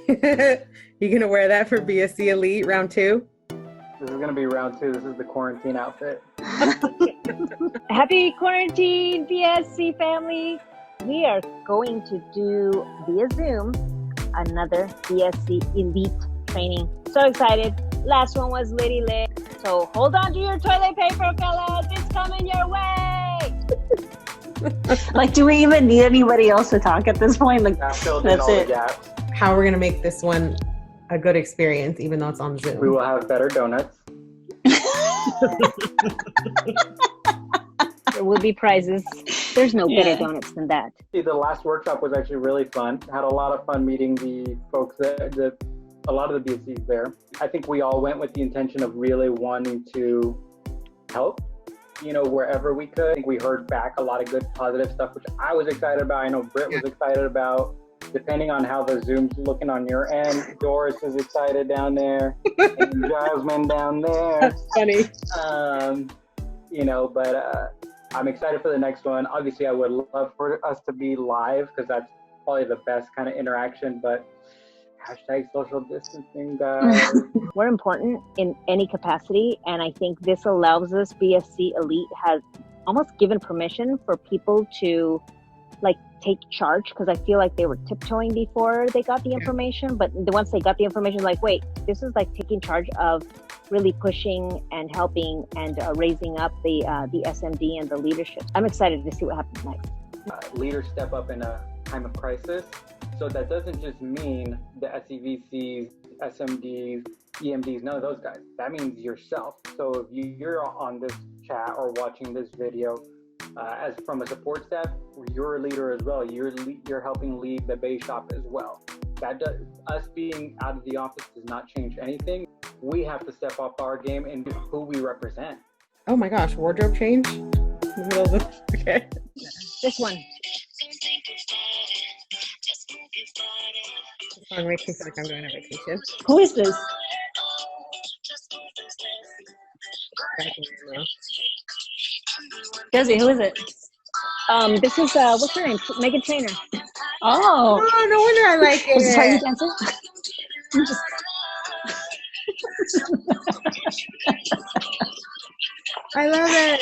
You gonna wear that for BSC Elite round 2? This is going to be round 2. This is the quarantine outfit. Happy quarantine, BSC family. We are going to do via Zoom another BSC Elite training. So excited. Last one was litty lit. So hold on to your toilet paper, fellas. It's coming your way. Like, do we even need anybody else to talk at this point? Like, That filled in that's all the it. gaps. How we're gonna make this one a good experience, even though it's on Zoom. We will have better donuts. There will be prizes. There's no better Yeah. donuts than that. See, the last workshop was actually really fun. Had a lot of fun meeting the folks a lot of the BSCs there. I think we all went with the intention of really wanting to help, wherever we could. I think we heard back a lot of good positive stuff, which I was excited about. I know Britt was excited about. Depending on how the Zoom's looking on your end, Doris is excited down there, and Jasmine down there. That's funny. But I'm excited for the next one. Obviously, I would love for us to be live because that's probably the best kind of interaction, but hashtag social distancing, guys. We're important in any capacity, and I think this allows us, BSC Elite has almost given permission for people to take charge, because I feel like they were tiptoeing before they got the information, but once they got the information, wait, this is taking charge of really pushing and helping and raising up the SMD and the leadership. I'm excited to see what happens next. Leaders step up in a time of crisis. So that doesn't just mean the SEVCs, SMDs, EMDs, none of those guys. That means yourself. So if you're on this chat or watching this video, as from a support staff, you're a leader as well. You're helping lead the base shop as well. Us being out of the office does not change anything. We have to step up our game and who we represent. Oh my gosh, wardrobe change? In the middle of the... Okay. This one. This song makes me feel like I'm going on vacation. Who is this? Josie, who is it? This is what's her name? Megan Trainor. Oh, Oh, no wonder I like is this how you it. dance it? I love it.